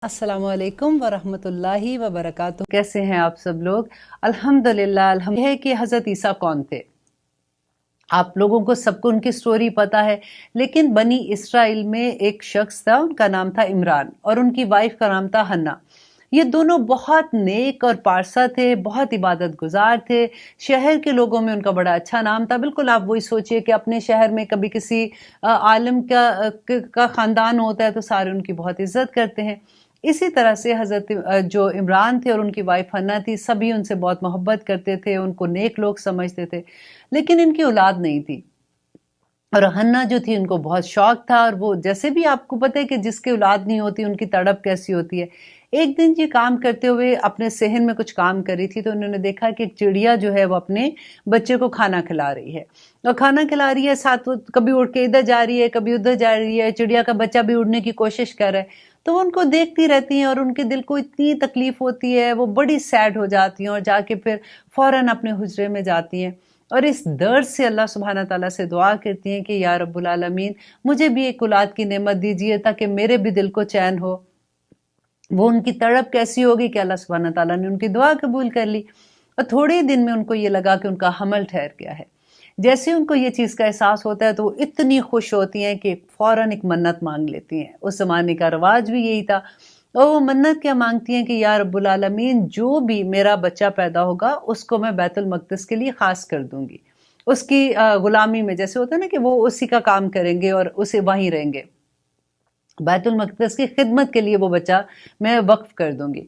अस्सलाम वालेकुम वरहमतुल्लाहि वबरकातुहू। कैसे हैं आप सब लोग? अल्हम्दुलिल्लाह। है कि हज़रत ईसा कौन थे? आप लोगों को सबको उनकी स्टोरी पता है, लेकिन बनी इसराइल में एक शख्स था, उनका नाम था इमरान, और उनकी वाइफ का नाम था हन्ना। ये दोनों बहुत नेक और पारसा थे, बहुत इबादत गुजार थे। शहर के लोगों में उनका बड़ा अच्छा नाम था। बिल्कुल आप वही सोचिए कि अपने शहर में कभी किसी आलिम का खानदान होता है तो सारे उनकी बहुत इज्जत करते हैं। इसी तरह से हज़रत जो इमरान थे और उनकी वाइफ हन्ना थी, सभी उनसे बहुत मोहब्बत करते थे, उनको नेक लोग समझते थे, लेकिन इनकी औलाद नहीं थी। और हन्ना जो थी उनको बहुत शौक था, और वो जैसे भी आपको पता है कि जिसकी औलाद नहीं होती उनकी तड़प कैसी होती है। एक दिन ये काम करते हुए अपने सेहन में कुछ काम कर रही थी, तो उन्होंने देखा कि एक चिड़िया जो है वो अपने बच्चे को खाना खिला रही है, और खाना खिला रही है, साथ वो कभी उड़ के इधर जा रही है, कभी उधर जा रही है। चिड़िया का बच्चा भी उड़ने की कोशिश कर रहा है, तो वो उनको देखती रहती हैं, और उनके दिल को इतनी तकलीफ होती है, वो बड़ी सैड हो जाती हैं, और जाके फिर फौरन अपने हुजरे में जाती हैं, और इस दर्द से अल्लाह सुब्हाना ताला से दुआ करती हैं कि या रब्बुल आलमीन, मुझे भी एक औलाद की नेमत दीजिए ताकि मेरे भी दिल को चैन हो। वो उनकी तड़प कैसी होगी कि अल्लाह सुब्हाना ताला ने उनकी दुआ कबूल कर ली, और थोड़े ही दिन में उनको ये लगा कि उनका हमल ठहर गया है। जैसे उनको ये चीज़ का एहसास होता है तो वो इतनी खुश होती हैं कि फौरन एक मन्नत मांग लेती हैं। उस ज़माने का रवाज भी यही था, और वो मन्नत क्या मांगती हैं कि या रब्बुल आलमीन, जो भी मेरा बच्चा पैदा होगा उसको मैं बैतुल मक़दिस के लिए ख़ास कर दूंगी। उसकी गुलामी में, जैसे होता है ना कि वो उसी का काम करेंगे और उसे वहीं रहेंगे, बैतुल मक़दिस की खिदमत के लिए वो बच्चा मैं वक्फ कर दूंगी।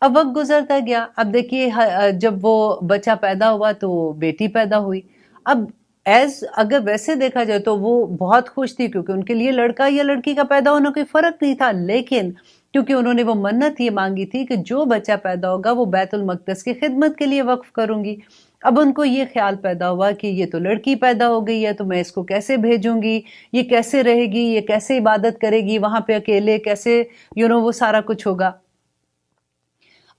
अब वक्त गुजरता गया। अब देखिए जब वो बच्चा पैदा हुआ तो बेटी पैदा हुई। अब अगर वैसे देखा जाए तो वो बहुत खुश थी, क्योंकि उनके लिए लड़का या लड़की का पैदा होना कोई फर्क नहीं था, लेकिन क्योंकि उन्होंने वो मन्नत ये मांगी थी कि जो बच्चा पैदा होगा वो बैतुल मक़दिस की खिदमत के लिए वक्फ करूंगी। अब उनको ये ख्याल पैदा हुआ कि ये तो लड़की पैदा हो गई है, तो मैं इसको कैसे भेजूंगी, ये कैसे रहेगी, ये कैसे इबादत करेगी वहां पे अकेले, कैसे वो सारा कुछ होगा।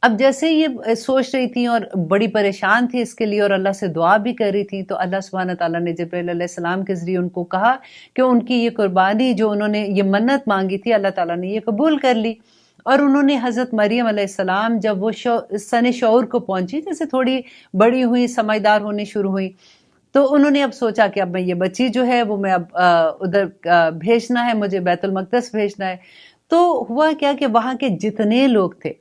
अब जैसे ये सोच रही थी और बड़ी परेशान थी इसके लिए, और अल्लाह से दुआ भी कर रही थी, तो अल्लाह सुब्हाना ताला ने जिब्रील अलैहिस्सलाम के ज़रिए उनको कहा कि उनकी ये कुर्बानी, जो उन्होंने ये मन्नत मांगी थी, अल्लाह ताला ने ये कबूल कर ली। और उन्होंने हज़रत मरियम अलैहिस्सलाम जब वो सने शऊर को पहुंची, जैसे थोड़ी बड़ी हुई, समझदार होनी शुरू हुई, तो उन्होंने अब सोचा कि अब मैं ये बच्ची जो है वो मैं अब उधर भेजना है, मुझे बैतुल मक़दस भेजना है। तो हुआ क्या कि वहाँ के जितने लोग थे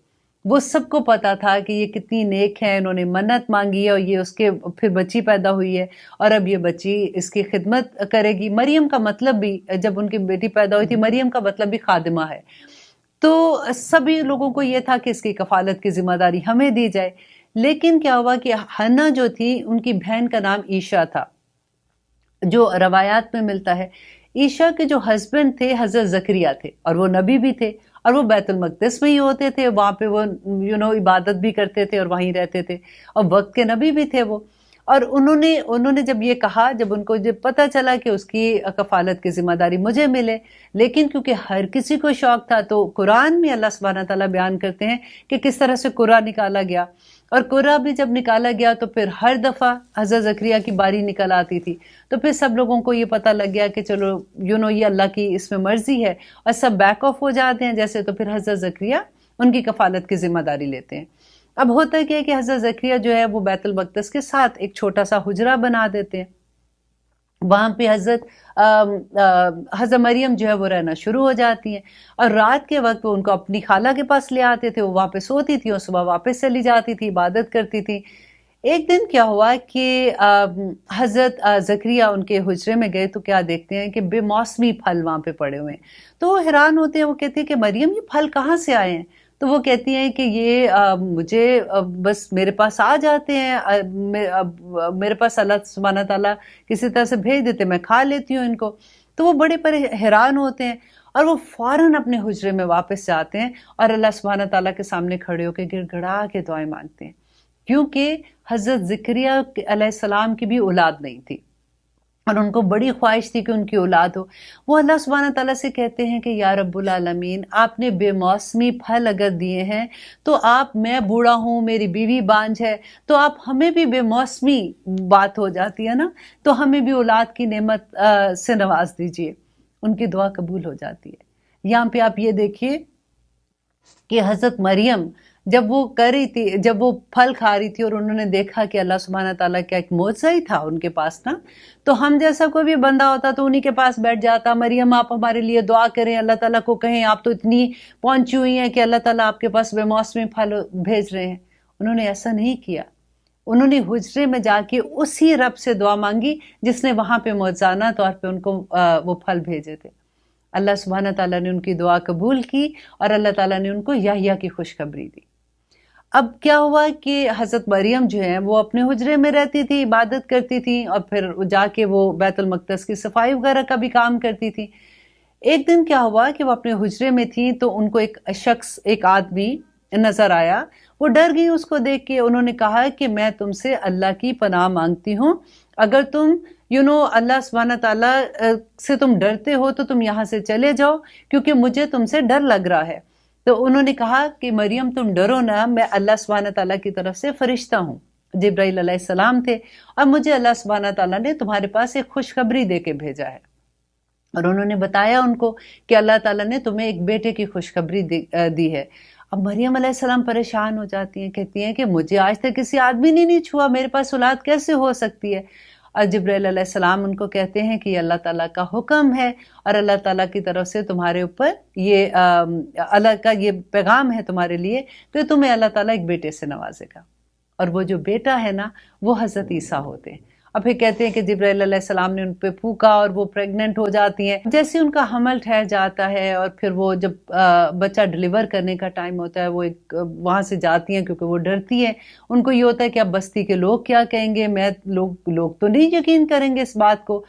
वो सबको पता था कि ये कितनी नेक है, इन्होंने मन्नत मांगी है और ये उसके फिर बच्ची पैदा हुई है, और अब ये बच्ची इसकी खिदमत करेगी। मरियम का मतलब भी, जब उनकी बेटी पैदा हुई थी, मरियम का मतलब भी खादिमा है। तो सभी लोगों को ये था कि इसकी कफालत की जिम्मेदारी हमें दी जाए। लेकिन क्या हुआ कि हन्ना जो थी, उनकी बहन का नाम ईशा था, जो रवायात में मिलता है। ईशा के जो हस्बैंड थे हजरत जकरिया थे, और वो नबी भी थे, और वो बैतुल मक़दिस में ही होते थे, वहां पे वो इबादत भी करते थे और वहीं रहते थे, और वक्त के नबी भी थे वो। और उन्होंने उन्होंने जब ये कहा, जब उनको जब पता चला कि उसकी कफालत की जिम्मेदारी मुझे मिले, लेकिन क्योंकि हर किसी को शौक था, तो कुरान में अल्लाह सुब्हाना ताला बयान करते हैं कि किस तरह से कुरान निकाला गया। और कुर्रा भी जब निकाला गया तो फिर हर दफ़ा हज़रत ज़करिया की बारी निकल आती थी, तो फिर सब लोगों को ये पता लग गया कि चलो ये अल्लाह की इसमें मर्जी है, और सब बैक ऑफ हो जाते हैं जैसे, तो फिर हज़रत ज़करिया उनकी कफालत की जिम्मेदारी लेते हैं। अब होता क्या है कि हज़रत ज़करिया जो है वो बैतुल मक़दिस के साथ एक छोटा सा हुजरा बना देते हैं। वहां पे हज़रत मरियम जो है वो रहना शुरू हो जाती हैं, और रात के वक्त वो उनको अपनी खाला के पास ले आते थे, वो वहां पे सोती थी और सुबह वापस चली जाती थी, इबादत करती थी। एक दिन क्या हुआ कि हज़रत ज़करिया उनके हुजरे में गए, तो क्या देखते हैं कि बेमौसमी फल वहां पे पड़े हुए हैं। तो वो हैरान होते हैं, वो कहते हैं कि मरियम, ये फल कहाँ से आए हैं? तो वो कहती हैं कि ये मुझे बस मेरे पास आ जाते हैं, मेरे पास अल्लाह सुब्हाना ताला किसी तरह से भेज देते, मैं खा लेती हूँ इनको। तो वो बड़े पर हैरान होते हैं, और वो फौरन अपने हुजरे में वापस जाते हैं, और अल्लाह सुब्हाना ताला के सामने खड़े होकर गिड़गिड़ा के दुआएं मांगते हैं, क्योंकि हज़रत ज़करिया अलैहिस्सलाम की भी औलाद नहीं थी, और उनको बड़ी ख्वाहिश थी कि उनकी औलाद हो। वो अल्लाह सुब्हाना ताला से कहते हैं कि या रब्बुल आलमीन, आपने बेमौसमी फल अगर दिए हैं, तो आप, मैं बूढ़ा हूँ, मेरी बीवी बांझ है, तो आप हमें भी, बेमौसमी बात हो जाती है ना, तो हमें भी औलाद की नेमत से नवाज दीजिए। उनकी दुआ कबूल हो जाती है। यहाँ पे आप ये देखिए کہ حضرت مریم جب وہ کر رہی تھی، جب وہ پھل کھا رہی تھی اور انہوں نے دیکھا کہ اللہ سبحانہ تعالیٰ کا ایک معجزہ ہی تھا ان کے پاس نا، تو ہم جیسا کوئی بھی بندہ ہوتا تو انہی کے پاس بیٹھ جاتا، مریم آپ ہمارے لیے دعا کریں، اللہ تعالیٰ کو کہیں آپ تو اتنی پہنچی ہوئی ہیں کہ اللہ تعالیٰ آپ کے پاس بے موسمی پھل بھیج رہے ہیں۔ انہوں نے ایسا نہیں کیا، انہوں نے حجرے میں جا کے اسی رب سے دعا مانگی جس نے وہاں پہ معجزانہ طور پہ ان کو وہ پھل بھیجے تھے۔ اللہ سبحانہ تعالیٰ نے ان کی دعا قبول کی اور اللہ تعالیٰ نے ان کو یحییٰ کی خوشخبری دی۔ اب کیا ہوا کہ حضرت مریم جو ہیں وہ اپنے حجرے میں رہتی تھی، عبادت کرتی تھی، اور پھر جا کے وہ بیت المقدس کی صفائی وغیرہ کا بھی کام کرتی تھی۔ ایک دن کیا ہوا کہ وہ اپنے حجرے میں تھی تو ان کو ایک شخص، ایک آدمی نظر آیا، وہ ڈر گئی اس کو دیکھ کے۔ انہوں نے کہا کہ میں تم سے اللہ کی پناہ مانگتی ہوں، اگر تم اللہ سبحانہ تعالیٰ سے تم ڈرتے ہو تو تم یہاں سے چلے جاؤ، کیونکہ مجھے تم سے ڈر لگ رہا ہے۔ تو انہوں نے کہا کہ مریم تم ڈرو نہ، میں اللہ سبحانہ تعالیٰ کی طرف سے فرشتہ ہوں، جبرائیل علیہ السلام تھے، اور مجھے اللہ سبحانہ تعالیٰ نے تمہارے پاس ایک خوشخبری دے کے بھیجا ہے۔ اور انہوں نے بتایا ان کو کہ اللہ تعالیٰ نے تمہیں ایک بیٹے کی خوشخبری دی ہے۔ اب مریم علیہ السلام پریشان ہو جاتی ہیں، کہتی ہیں کہ مجھے آج تک کسی آدمی نے نہیں چھوا، میرے پاس اولاد کیسے ہو سکتی ہے؟ اور جبرائیل علیہ السلام ان کو کہتے ہیں کہ یہ اللہ تعالیٰ کا حکم ہے، اور اللہ تعالیٰ کی طرف سے تمہارے اوپر یہ اللہ کا یہ پیغام ہے تمہارے لیے کہ تمہیں اللہ تعالیٰ ایک بیٹے سے نوازے گا، اور وہ جو بیٹا ہے نا وہ حضرت عیسیٰ ہوتے ہیں۔ اب پھر کہتے ہیں کہ جبرائیل علیہ السلام نے ان پہ پھونکا اور وہ پریگننٹ ہو جاتی ہیں۔ جیسے ان کا حمل ٹھہر جاتا ہے اور پھر وہ جب بچہ ڈیلیور کرنے کا ٹائم ہوتا ہے، وہ ایک وہاں سے جاتی ہیں کیونکہ وہ ڈرتی ہیں، ان کو یہ ہوتا ہے کہ اب بستی کے لوگ کیا کہیں گے، لوگ تو نہیں یقین کریں گے اس بات کو۔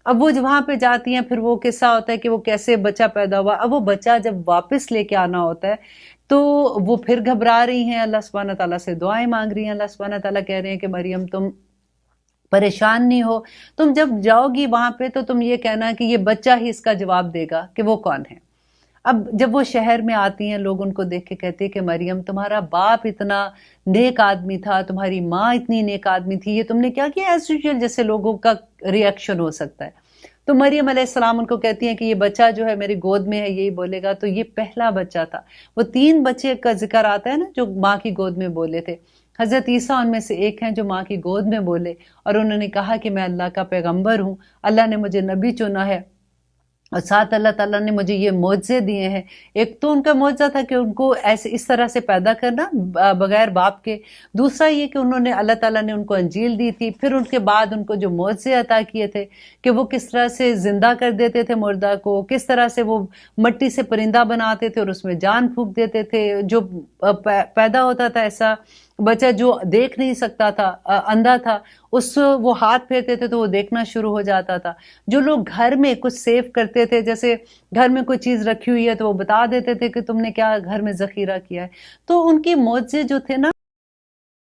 اب وہ وہاں پہ جاتی ہیں، پھر وہ قصہ ہوتا ہے کہ وہ کیسے بچہ پیدا ہوا۔ اب وہ بچہ جب واپس لے کے آنا ہوتا ہے تو وہ پھر گھبرا رہی ہیں، اللہ سبحانہ تعالیٰ سے دعائیں مانگ رہی ہیں۔ اللہ سبحانہ تعالیٰ کہہ رہے ہیں کہ مریم تم پریشان نہیں ہو، تم جب جاؤ گی وہاں پہ تو تم یہ کہنا کہ یہ بچہ ہی اس کا جواب دے گا کہ وہ کون ہے۔ اب جب وہ شہر میں آتی ہیں، لوگ ان کو دیکھ کے کہتے ہیں کہ مریم تمہارا باپ اتنا نیک آدمی تھا، تمہاری ماں اتنی نیک آدمی تھی، یہ تم نے کیا کیا؟ ایز یوزول جیسے لوگوں کا ریئیکشن ہو سکتا ہے۔ تو مریم علیہ السلام ان کو کہتی ہیں کہ یہ بچہ جو ہے میری گود میں ہے، یہی بولے گا۔ تو یہ پہلا بچہ تھا۔ وہ 3 بچے کا ذکر آتا ہے نا جو ماں کی گود میں بولے تھے، حضرت عیسیٰ ان میں سے ایک ہیں جو ماں کی گود میں بولے، اور انہوں نے کہا کہ میں اللہ کا پیغمبر ہوں، اللہ نے مجھے نبی چنا ہے، اور ساتھ اللہ تعالیٰ نے مجھے یہ معجزے دیے ہیں۔ ایک تو ان کا معجزہ تھا کہ ان کو اس طرح سے پیدا کرنا بغیر باپ کے، دوسرا یہ کہ انہوں نے اللہ تعالیٰ نے ان کو انجیل دی تھی، پھر ان کے بعد ان کو جو معجزے عطا کیے تھے کہ وہ کس طرح سے زندہ کر دیتے تھے مردہ کو، کس طرح سے وہ مٹی سے پرندہ بناتے تھے اور اس میں جان پھونک دیتے تھے، جو پیدا ہوتا تھا ایسا بچہ جو دیکھ نہیں سکتا تھا، اندھا تھا، وہ ہاتھ پھیرتے تھے تو وہ دیکھنا شروع ہو جاتا تھا۔ جو لوگ گھر میں کچھ سیو کرتے تھے، جیسے گھر میں کوئی چیز رکھی ہوئی ہے تو وہ بتا دیتے تھے کہ تم نے کیا گھر میں ذخیرہ کیا ہے۔ تو ان کی معجزے جو تھے نا